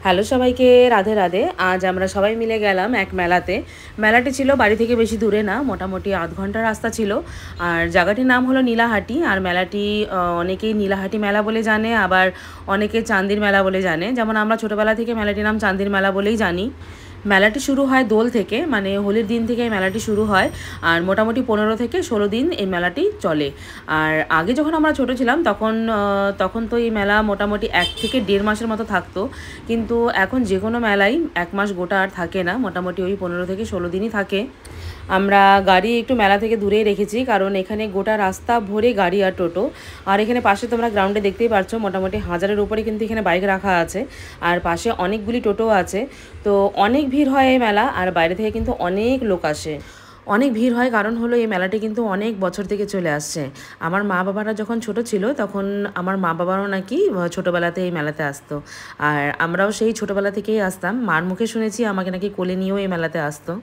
Hello সবাইকে, রাধে রাধে। আজ আমরা সবাই মিলে গেলাম এক মেলাতে। মেলাটি ছিল বাড়ি থেকে বেশি দূরে না, মোটামুটি আধ ঘন্টার রাস্তা ছিল। আর জায়গাটির নাম হলো নীলাহাটি। আর মেলাটি অনেকেই নীলাহাটি মেলা বলে জানে, আবার অনেকে চান্দির মেলা বলে জানে। যেমন আমরা ছোটোবেলা থেকে মেলাটির নাম চান্দির মেলা বলেই জানি। মেলাটি শুরু হয় দোল থেকে, মানে হোলির দিন থেকে এই মেলাটি শুরু হয়। আর মোটামুটি 15 থেকে 16 দিন এই মেলাটি চলে। আর আগে যখন আমরা ছোটো ছিলাম তখন তো এই মেলা মোটামুটি 1 থেকে 1.5 মাসের মতো থাকতো। কিন্তু এখন যে কোনো মেলাই 1 মাস গোটা আর থাকে না, মোটামুটি ওই 15 থেকে 16 দিনই থাকে। আমরা গাড়ি একটু মেলা থেকে দূরেই রেখেছি, কারণ এখানে গোটা রাস্তা ভরে গাড়ি আর টোটো। আর এখানে পাশে তোমরা গ্রাউন্ডে দেখতেই পাচ্ছ মোটামুটি 1000-এর উপরে কিন্তু এখানে বাইক রাখা আছে। আর পাশে অনেকগুলি টোটো আছে। তো অনেক ভিড় হয় এই মেলা, আর বাইরে থেকে কিন্তু অনেক লোক আসে। অনেক ভিড় হয় কারণ হলো এই মেলাটি কিন্তু অনেক বছর থেকে চলে আসছে। আমার মা বাবারা যখন ছোট ছিল তখন আমার মা বাবারাও নাকি ছোটোবেলাতে এই মেলাতে আসতো। আর আমরাও সেই ছোটোবেলা থেকেই আসতাম, মার মুখে শুনেছি আমাকে নাকি কোলে নিয়েও এই মেলাতে আসতো।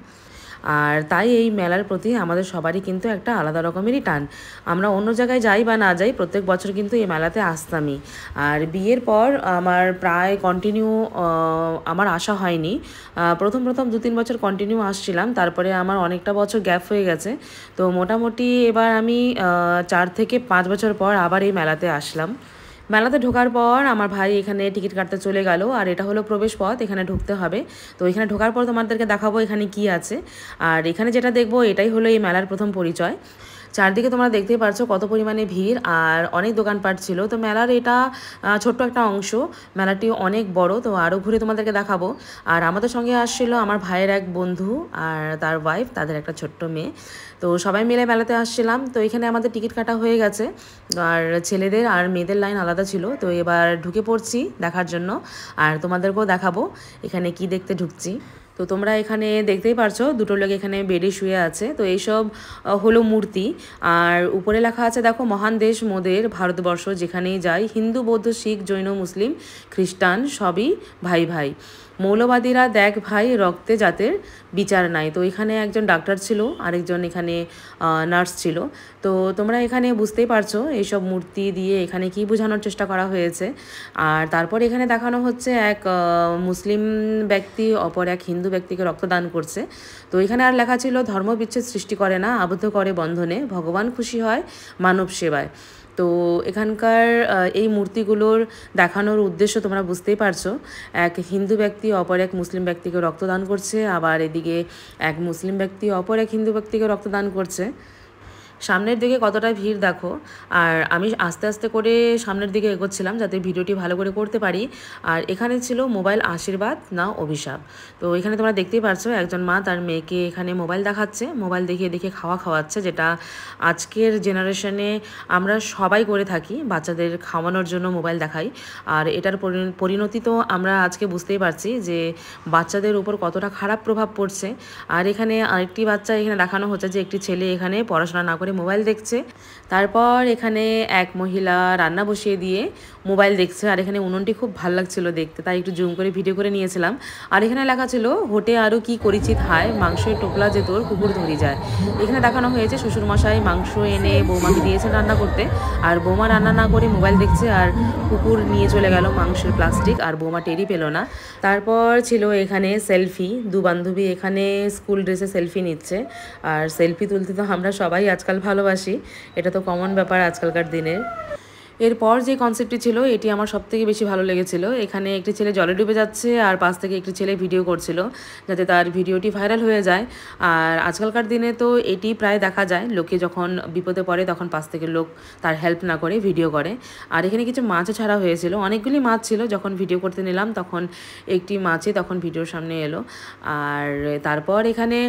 আর তাই এই মেলার প্রতি আমাদের সবারই কিন্তু একটা আলাদা রকমেরই টান। আমরা অন্য জায়গায় যাই বা না যাই, প্রত্যেক বছর কিন্তু এই মেলাতে আসতামই। আর বিয়ের পর আমার প্রায় কন্টিনিউ আমার আসা হয়নি। প্রথম 2-3 বছর কন্টিনিউ আসছিলাম, তারপরে আমার অনেকটা বছর গ্যাপ হয়ে গেছে। তো মোটামুটি এবার আমি 4 থেকে 5 বছর পর আবার এই মেলাতে আসলাম। মেলাতে ঢোকার পর আমার ভাই এখানে টিকিট কাটতে চলে গেল। আর এটা হলো প্রবেশ পথ, এখানে ঢুকতে হবে। তো এখানে ঢোকার পর তোমাদেরকে দেখাবো এখানে কি আছে। আর এখানে যেটা দেখবো এটাই হলো এই মেলার প্রথম পরিচয়। চারদিকে তোমরা দেখতেই পারছো কত পরিমাণে ভিড়, আর অনেক দোকানপাট ছিল। তো মেলার এটা ছোট্ট একটা অংশ, মেলাটি অনেক বড়। তো আরও ঘুরে তোমাদেরকে দেখাবো। আর আমাদের সঙ্গে আসছিল আমার ভাইয়ের এক বন্ধু আর তার ওয়াইফ, তাদের একটা ছোট্ট মেয়ে। তো সবাই মিলে মেলাতে আসছিলাম। তো এখানে আমাদের টিকিট কাটা হয়ে গেছে, আর ছেলেদের আর মেয়েদের লাইন আলাদা ছিল। তো এবার ঢুকে পড়ছি দেখার জন্য, আর তোমাদেরকেও দেখাবো এখানে কি দেখতে ঢুকছি। তো তোমরা এখানে দেখতেই পারছো দুটো লোক এখানে বেডে শুয়ে আছে। তো এইসব হলো মূর্তি। আর উপরে লেখা আছে দেখো, মহান দেশ মোদের ভারতবর্ষ, যেখানেই যাই হিন্দু বৌদ্ধ শিখ জৈন মুসলিম খ্রিস্টান সবই ভাই ভাই, মৌলবাদীরা দেখ ভাই রক্তে জাতের বিচার নাই। তো এখানে একজন ডাক্তার ছিল, আরেকজন এখানে নার্স ছিল। তো তোমরা এখানে বুঝতেই পারছো এইসব মূর্তি দিয়ে এখানে কি বোঝানোর চেষ্টা করা হয়েছে। আর তারপর এখানে দেখানো হচ্ছে এক মুসলিম ব্যক্তি অপর এক হিন্দু ব্যক্তিকে রক্তদান করছে। তো এখানে আর লেখা ছিল, ধর্মবিচ্ছেদ সৃষ্টি করে না, আবদ্ধ করে বন্ধনে, ভগবান খুশি হয় মানব সেবায়। তো এখানকার এই মূর্তিগুলোর দেখানোর উদ্দেশ্য তোমরা বুঝতেই পারছো। এক হিন্দু ব্যক্তি অপর এক মুসলিম ব্যক্তিকে রক্তদান করছে, আবার এদিকে এক মুসলিম ব্যক্তি অপর এক হিন্দু ব্যক্তিকে রক্তদান করছে। সামনের দিকে কতটা ভিড় দেখো। আর আমি আস্তে আস্তে করে সামনের দিকে এগোচ্ছিলাম যাতে ভিডিওটি ভালো করে করতে পারি। আর এখানে ছিল মোবাইল আশীর্বাদ না অভিশাপ। তো এখানে তোমরা দেখতেই পারছো একজন মা তার মেয়েকে এখানে মোবাইল দেখাচ্ছে, মোবাইল দেখিয়ে দেখিয়ে খাওয়াচ্ছে, যেটা আজকের জেনারেশনে আমরা সবাই করে থাকি, বাচ্চাদের খাওয়ানোর জন্য মোবাইল দেখাই। আর এটার পরিণতি তো আমরা আজকে বুঝতেই পারছি যে বাচ্চাদের উপর কতটা খারাপ প্রভাব পড়ছে। আর এখানে আরেকটি বাচ্চা এখানে দেখানো হচ্ছে যে একটি ছেলে এখানে পড়াশোনা না করে মোবাইল দেখছে। তারপর এখানে এক মহিলা রান্না বসিয়ে দিয়ে মোবাইল দেখছে। আর এখানে উনুনটি খুব ভালো লাগছিল দেখতে, তাই একটু জুম করে ভিডিও করে নিয়েছিলাম। আর এখানে লেখা ছিল, হোটে আরও কি করিছিত হায়, মাংসের টোপলা যে তোর কুকুর ধরি যায়। এখানে দেখানো হয়েছে শ্বশুরমশাই মাংস এনে বৌমাকে দিয়েছেন রান্না করতে, আর বৌমা রান্না না করে মোবাইল দেখছে, আর কুকুর নিয়ে চলে গেল মাংসের প্লাস্টিক, আর বৌমা টেরই পেল না। তারপর ছিল এখানে সেলফি, দু বান্ধবী এখানে স্কুল ড্রেসে সেলফি নিচ্ছে। আর সেলফি তুলতে তো আমরা সবাই আজকাল ভালোবাসি, এটা তো কমন ব্যাপার আজকালকার দিনের। এরপর যে কনসেপ্টটি ছিল এটি আমার সবথেকে বেশি ভালো লেগেছিল। এখানে একটি ছেলে জলে ডুবে যাচ্ছে, আর পাশ থেকে একটি ছেলে ভিডিও করছিল যাতে তার ভিডিওটি ভাইরাল হয়ে যায়। আর আজকালকার দিনে তো এটি প্রায় দেখা যায়, লোকে যখন বিপদে পড়ে তখন পাশ থেকে লোক তার হেল্প না করে ভিডিও করে। আর এখানে কিছু মাছও ছাড়া হয়েছিল, অনেকগুলি মাছ ছিল। যখন ভিডিও করতে নিলাম তখন একটি মাছই তখন ভিডিওর সামনে এলো। আর তারপর এখানে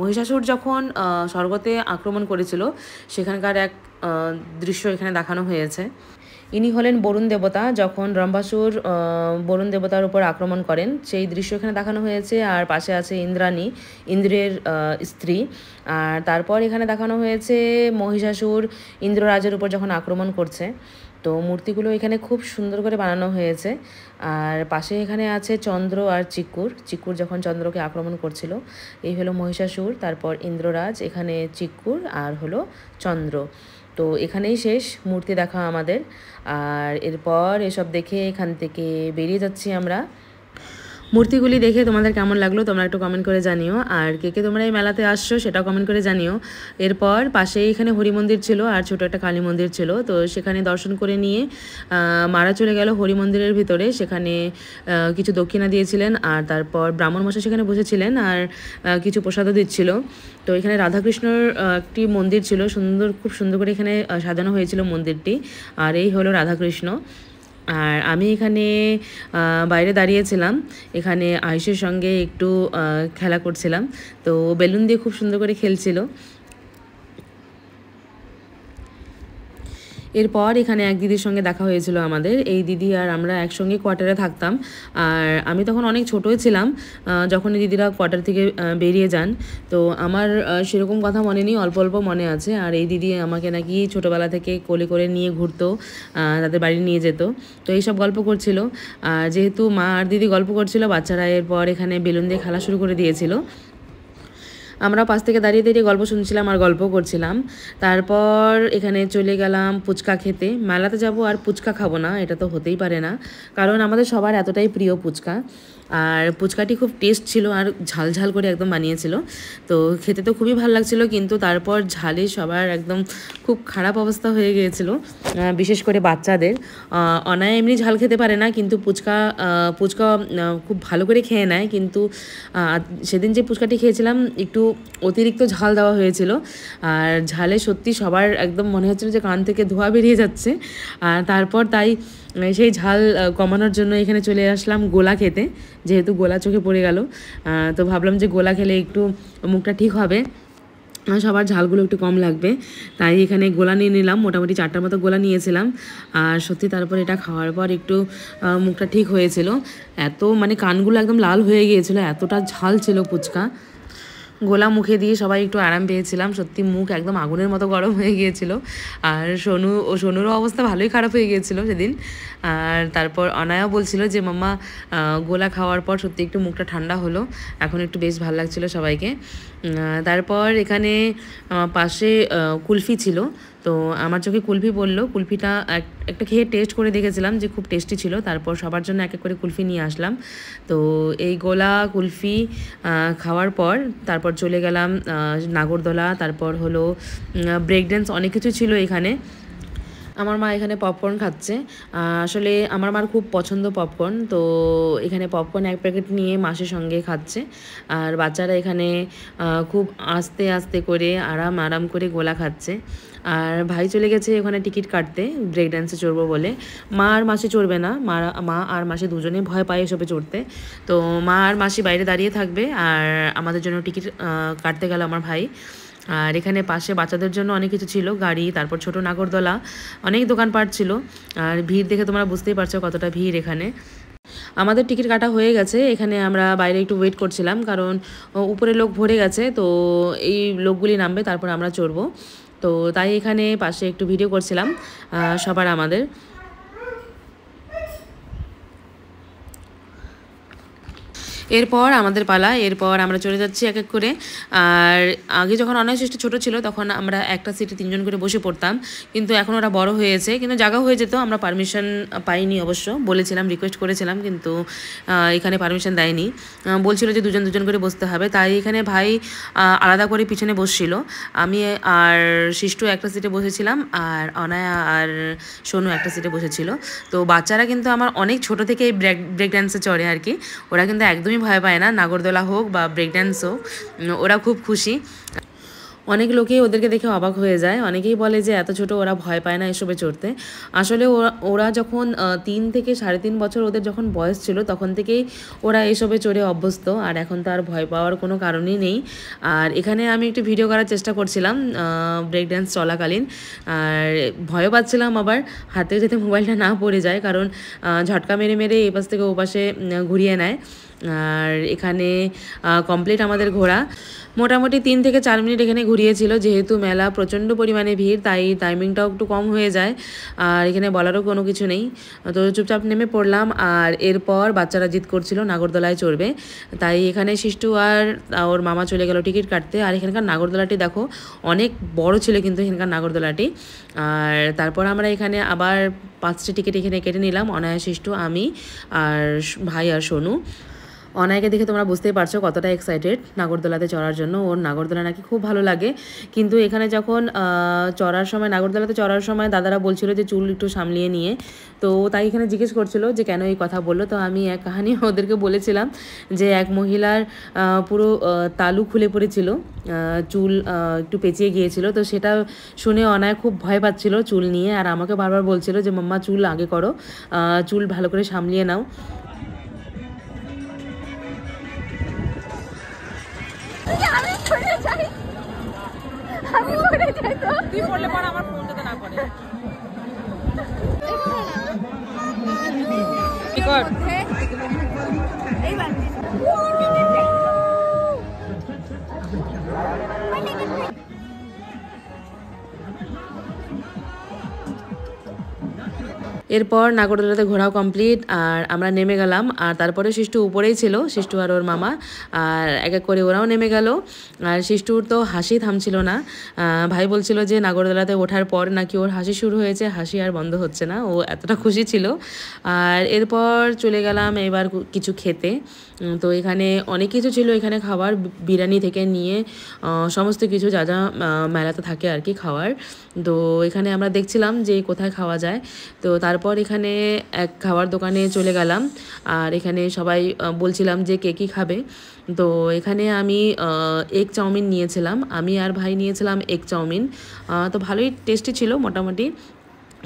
মহিষাসুর যখন স্বর্গতে আক্রমণ করেছিল সেখানকার এক দৃশ্য এখানে দেখানো হয়েছে। ইনি হলেন বরুণ দেবতা, যখন রম্বাসুর বরুণ দেবতার উপর আক্রমণ করেন সেই দৃশ্য এখানে দেখানো হয়েছে। আর পাশে আছে ইন্দ্রাণী, ইন্দ্রের স্ত্রী। আর তারপর এখানে দেখানো হয়েছে মহিষাসুর ইন্দ্ররাজের উপর যখন আক্রমণ করছে। তো মূর্তিগুলো এখানে খুব সুন্দর করে বানানো হয়েছে। আর পাশে এখানে আছে চন্দ্র আর চিকুর যখন চন্দ্রকে আক্রমণ করছিল। এই হলো মহিষাসুর, তারপর ইন্দ্ররাজ, এখানে চিকুর, আর হলো চন্দ্র। তো এখানেই শেষ মূর্তি দেখা আমাদের। আর এরপর এসব দেখে এখান থেকে বেরিয়ে যাচ্ছি আমরা। মূর্তিগুলি দেখে তোমাদের কেমন লাগলো তোমরা একটু কমেন্ট করে জানিও, আর কে কে তোমরা এই মেলাতে আসছো সেটাও কমেন্ট করে জানিও। এরপর পাশেই এখানে হরি মন্দির ছিল আর ছোটো একটা কালী মন্দির ছিল, তো সেখানে দর্শন করে নিয়ে মারা চলে গেল হরি মন্দিরের ভিতরে। সেখানে কিছু দক্ষিণা দিয়েছিলেন আর তারপর ব্রাহ্মণ মশাই সেখানে বসেছিলেন আর কিছু প্রসাদও দিচ্ছিল। তো এখানে রাধাকৃষ্ণর একটি মন্দির ছিল, খুব সুন্দর করে এখানে সাজানো হয়েছিল মন্দিরটি। আর এই হলো রাধাকৃষ্ণ। আর আমি এখানে বাইরে দাঁড়িয়েছিলাম, এখানে আয়ুষের সঙ্গে একটু খেলা করছিলাম, তো বেলুন দিয়ে খুব সুন্দর করে খেলছিল। এরপর এখানে এক দিদির সঙ্গে দেখা হয়েছিল আমাদের। এই দিদি আর আমরা একসঙ্গে কোয়ার্টারে থাকতাম, আর আমি তখন অনেক ছোটোই ছিলাম যখন এই দিদিরা কোয়ার্টার থেকে বেরিয়ে যান। তো আমার সেরকম কথা মনে নেই, অল্প অল্প মনে আছে। আর এই দিদি আমাকে নাকি ছোটোবেলা থেকে কোলে করে নিয়ে ঘুরতো, তাদের বাড়ি নিয়ে যেত। তো এইসব গল্প করছিল, আর যেহেতু মা আর দিদি গল্প করছিল, বাচ্চারা এরপর এখানে বেলুন দিয়ে খেলা শুরু করে দিয়েছিল। আমরা পাশ থেকে দাঁড়িয়ে দাঁড়িয়ে গল্প শুনছিলাম আর গল্প করছিলাম। তারপর এখানে চলে গেলাম ফুচকা খেতে। মেলাতে যাব আর ফুচকা খাবো না, এটা তো হতেই পারে না, কারণ আমাদের সবার এতটাই প্রিয় ফুচকা। আর ফুচকাটি খুব টেস্ট ছিল আর ঝাল ঝাল করে একদম বানিয়েছিল, তো খেতে তো খুবই ভালো লাগছিল। কিন্তু তারপর ঝালে সবার একদম খুব খারাপ অবস্থা হয়ে গিয়েছিল, বিশেষ করে বাচ্চাদের। অনায়া এমনি ঝাল খেতে পারে না, কিন্তু ফুচকা খুব ভালো করে খেয়ে নেয়। কিন্তু সেদিন যে ফুচকাটি খেয়েছিলাম একটু অতিরিক্ত ঝাল দেওয়া হয়েছিল, আর ঝালে সত্যি সবার একদম মনে হচ্ছিল যে কান থেকে ধোঁয়া বেরিয়ে যাচ্ছে। আর তারপর তাই সেই ঝাল কমানোর জন্য এখানে চলে আসলাম গোলা খেতে, যেহেতু গোলা চোখে পড়ে গেল। তো ভাবলাম যে গোলা খেলে একটু মুখটা ঠিক হবে, সবার ঝালগুলো একটু কম লাগবে, তাই এখানে গোলা নিয়ে নিলাম। মোটামুটি 4টার মতো গোলা নিয়েছিলাম। আর সত্যি তারপর এটা খাওয়ার পর একটু মুখটা ঠিক হয়েছিল। এত মানে কানগুলো একদম লাল হয়ে গিয়েছিলো, এতটা ঝাল ছিল ফুচকা। গোলা মুখে দিয়ে সবাই একটু আরাম পেয়েছিলাম, সত্যি মুখ একদম আগুনের মতো গরম হয়ে গিয়েছিল। আর সোনুরও অবস্থা ভালোই খারাপ হয়ে গিয়েছিল সেদিন। আর তারপর অনায়াও বলছিল যে মাম্মা গোলা খাওয়ার পর সত্যি একটু মুখটা ঠান্ডা হলো, এখন একটু বেশ ভালো লাগছিলো সবাইকে। তারপর এখানে পাশে কুলফি ছিল, তো আমার চোখে কুলফি পড়লো। কুলফিটা একটা খেয়ে টেস্ট করে দেখেছিলাম যে খুব টেস্টি ছিল। তারপর সবার জন্য এক এক করে কুলফি নিয়ে আসলাম। তো এই গোলা কুলফি খাওয়ার পর তারপর চলে গেলাম নাগরদোলা, তারপর হলো ব্রেক ড্যান্স, অনেক কিছু ছিল এখানে। আমার মা এখানে পপকর্ন খাচ্ছে। আসলে আমার মার খুব পছন্দ পপকর্ন, তো এখানে পপকর্ন এক প্যাকেট নিয়ে মাসের সঙ্গে খাচ্ছে। আর বাচ্চারা এখানে খুব আস্তে আস্তে করে আরাম করে গোলা খাচ্ছে। আর ভাই চলে গেছে ওখানে টিকিট কাটতে ব্রেক ড্যান্সে চড়বো বলে। মা আর মাসি চড়বে না, মা আর মাসি দুজনে ভয় পায় এসবে চড়তে। তো মা আর মাসি বাইরে দাঁড়িয়ে থাকবে, আর আমাদের জন্য টিকিট কাটতে গেল আমার ভাই। আর এখানে পাশে বাচ্চাদের জন্য অনেক কিছু ছিল, গাড়ি, তারপর ছোট নাগরদোলা, অনেক দোকানপাট ছিল। আর ভিড় দেখে তোমরা বুঝতেই পারছো কতটা ভিড় এখানে। আমাদের টিকিট কাটা হয়ে গেছে, এখানে আমরা বাইরে একটু ওয়েট করছিলাম, কারণ উপরে লোক ভরে গেছে, তো এই লোকগুলি নামবে তারপর আমরা চড়বো। তো তাই এখানে পাশে একটু ভিডিও করছিলাম সবার আমাদের। এরপর আমাদের পালা, এরপর আমরা চলে যাচ্ছি এক এক করে। আর আগে যখন অনায়াসিষ্ট ছোটো ছিল তখন আমরা একটা সিটে 3জন করে বসে পড়তাম, কিন্তু এখন ওরা বড় হয়েছে, কিন্তু জায়গা হয়ে যেত। আমরা পারমিশন পাইনি, অবশ্য বলেছিলাম, রিকোয়েস্ট করেছিলাম, কিন্তু এখানে পারমিশন দেয়নি, বলছিল যে 2জন করে বসতে হবে। তাই এখানে ভাই আলাদা করে পিছনে বসছিল, আমি আর শিষ্টু একটা সিটে বসেছিলাম, আর অনায়া আর সোনু একটা সিটে বসেছিল। তো বাচ্চারা কিন্তু আমার অনেক ছোটো থেকে এই ব্রেক ড্যান্সে চড়ে আর কি, ওরা কিন্তু একদমই ভয় পায় না, নাগরদোলা হোক বা ব্রেক ড্যান্স হোক, ওরা খুব খুশি। অনেক লোকেই ওদেরকে দেখে অবাক হয়ে যায়, অনেকেই বলে যে এত ছোট ওরা ভয় পায় না এসবে চড়তে। আসলে ওরা যখন 3 থেকে 3.5 বছর ওদের যখন বয়স ছিল তখন থেকেই ওরা এসবে চড়ে অভ্যস্ত, আর এখন তো আর ভয় পাওয়ার কোনো কারণই নেই। আর এখানে আমি একটু ভিডিও করার চেষ্টা করছিলাম ব্রেক ড্যান্স চলাকালীন, আর ভয়ও পাচ্ছিলাম আবার হাতে যাতে মোবাইলটা না পড়ে যায়, কারণ ঝটকা মেরে মেরে এপাশ থেকে ওপাশে ঘুরিয়ে নেয়। আর এখানে কমপ্লিট আমাদের ঘোরা। মোটামুটি 3 থেকে 4 মিনিট এখানে ঘুরিয়েছিল, যেহেতু মেলা প্রচণ্ড পরিমাণে ভিড় তাই টাইমিংটাও একটু কম হয়ে যায়। আর এখানে বলারও কোনো কিছু নেই, তো চুপচাপ নেমে পড়লাম। আর এরপর বাচ্চারা জিদ করছিল নাগরদোলায় চড়বে, তাই এখানে শিষ্টু আর ওর মামা চলে গেল টিকিট কাটতে। আর এখানকার নাগরদোলাটি দেখো অনেক বড় ছিল কিন্তু এখানকার নাগরদোলাটি। আর তারপর আমরা এখানে আবার 5টি টিকিট এখানে কেটে নিলাম, অনায়া, শিষ্টু, আমি আর ভাই আর সোনু। অনায়াকে দেখে তোমরা বুঝতেই পারছো কতটা এক্সাইটেড নাগরদোলাতে চড়ার জন্য। ওর নাগরদোলা নাকি খুব ভালো লাগে, কিন্তু এখানে যখন চড়ার সময়, নাগরদোলাতে চড়ার সময় দাদারা বলছিল যে চুল একটু সামলিয়ে নিয়ে, তো তাই এখানে জিজ্ঞেস করছিল যে কেন এই কথা বললো। তো আমি এক কাহিনী ওদেরকে বলেছিলাম যে এক মহিলার পুরো তালু খুলে পড়েছিল, চুল একটু পেঁচিয়ে গিয়েছিল, তো সেটা শুনে অনায়া খুব ভয় পাচ্ছিল চুল নিয়ে। আর আমাকে বারবার বলছিল যে মাম্মা চুল আগে করো, চুল ভালো করে সামলিয়ে নাও। তুই পড়লে পর আমার ফোনটাতে না পড়ে। এরপর নাগরদোলাতে ঘোরাও কমপ্লিট, আর আমরা নেমে গেলাম। আর তারপরে শিষ্টু উপরেই ছিল, শিষ্টু আর ওর মামা, আর এক এক করে ওরাও নেমে গেল। আর শিষ্টুর তো হাসি থামছিল না, ভাই বলছিল যে নাগরদোলাতে ওঠার পর নাকি ওর হাসি শুরু হয়েছে, হাসি আর বন্ধ হচ্ছে না, ও এতটা খুশি ছিল। আর এরপর চলে গেলাম এবার কিছু খেতে। তো এখানে অনেক কিছু ছিল এখানে খাবার, বিরিয়ানি থেকে নিয়ে সমস্ত কিছু যা যা মেলাতে থাকে আর কি খাওয়ার। তো এখানে আমরা দেখছিলাম যে কোথায় খাওয়া যায়। তো তারপর এখানে এক খাবার দোকানে চলে গেলাম, আর এখানে সবাই বলছিলাম যে কে কী খাবে। তো এখানে আমি এগ চাউমিন নিয়েছিলাম, আমি আর ভাই নিয়েছিলাম এগ চাউমিন। তো ভালোই টেস্টি ছিল মোটামুটি,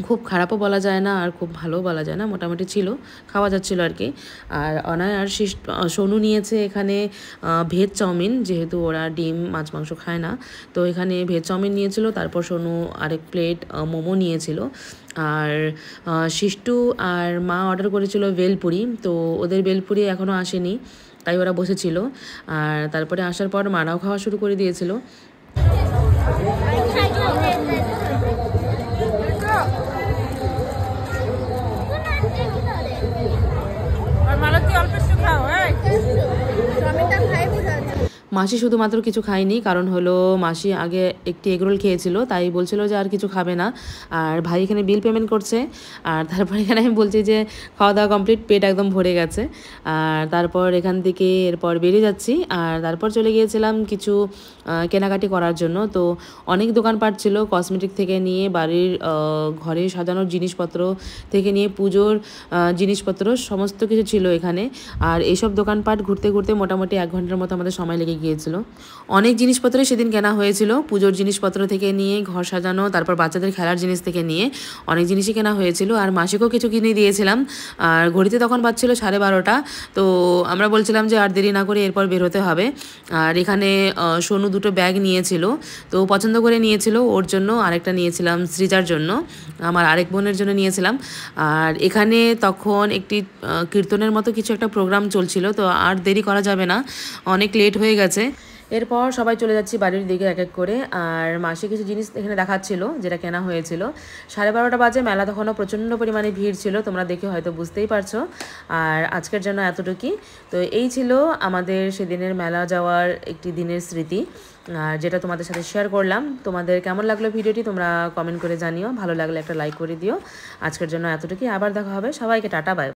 খুব খারাপও বলা যায় না আর খুব ভালোও বলা যায় না, মোটামুটি ছিল, খাওয়া যাচ্ছিলো আর কি। আর অনায় আর সোনু নিয়েছে এখানে ভেজ চাউমিন, যেহেতু ওরা ডিম মাছ মাংস খায় না, তো এখানে ভেজ চাউমিন নিয়েছিল। তারপর সোনু আরেক প্লেট মোমো নিয়েছিল। আর শিষ্টু আর মা অর্ডার করেছিল ভেলপুরি, তো ওদের ভেলপুরি এখনও আসেনি, তাই ওরা বসেছিল। আর তারপরে আসার পর মারাও খাওয়া শুরু করে দিয়েছিল। মাসি শুধুমাত্র কিছু খায়নি, কারণ হলো মাসি আগে একটি এগরোল খেয়েছিল, তাই বলছিল যে আর কিছু খাবে না। আর ভাই এখানে বিল পেমেন্ট করছে। আর তারপর এখানে আমি বলছি যে খাওয়া দাওয়া কমপ্লিট, পেট একদম ভরে গেছে। আর তারপর এখান থেকে এরপর বেরিয়ে যাচ্ছি। আর তারপর চলে গিয়েছিলাম কিছু কেনাকাটি করার জন্য। তো অনেক দোকানপাট ছিল, কসমেটিক থেকে নিয়ে বাড়ির ঘরে সাজানোর জিনিসপত্র থেকে নিয়ে পুজোর জিনিসপত্র সমস্ত কিছু ছিল এখানে। আর এইসব দোকানপাট ঘুরতে ঘুরতে মোটামুটি 1 ঘন্টার মতো আমাদের সময় লেগে গিয়েছিল। অনেক জিনিসপত্র সেদিন কেনা হয়েছিল, পুজোর জিনিসপত্র থেকে নিয়ে ঘর সাজানো, তারপর বাচ্চাদের খেলার জিনিস থেকে নিয়ে অনেক জিনিসই কেনা হয়েছিল। আর মাসিকেও কিছু কিনে দিয়েছিলাম। আর ঘড়িতে তখন বাজছিল 12:30, তো আমরা বলছিলাম যে আর দেরি না করে এরপর বের হতে হবে। আর এখানে সোনু 2টো ব্যাগ নিয়েছিল, তো পছন্দ করে নিয়েছিল, ওর জন্য আরেকটা নিয়েছিলাম সৃজার জন্য, আমার আরেক বোনের জন্য নিয়েছিলাম। আর এখানে তখন একটি কীর্তনের মতো কিছু একটা প্রোগ্রাম চলছিল, তো আর দেরি করা যাবে না, অনেক লেট হয়ে গেছে। এরপর সবাই চলে যাচ্ছি বাড়ির দিকে এক এক করে। আর মাসি কিছু জিনিস এখানে দেখাচ্ছিল যেটা কেনা হয়েছিল। 12:30 বাজে, মেলা তখনও প্রচণ্ড পরিমাণে ভিড় ছিল, তোমরা দেখে হয়তো বুঝতেই পারছো। আর আজকের জন্য এতটুকুই। তো এই ছিল আমাদের সেদিনের মেলা যাওয়ার একটি দিনের স্মৃতি, আর যেটা তোমাদের সাথে শেয়ার করলাম। তোমাদের কেমন লাগলো ভিডিওটি তোমরা কমেন্ট করে জানিও, ভালো লাগলে একটা লাইক করে দিও। আজকের জন্য এতটুকুই, আবার দেখা হবে, সবাইকে টাটা, বাই।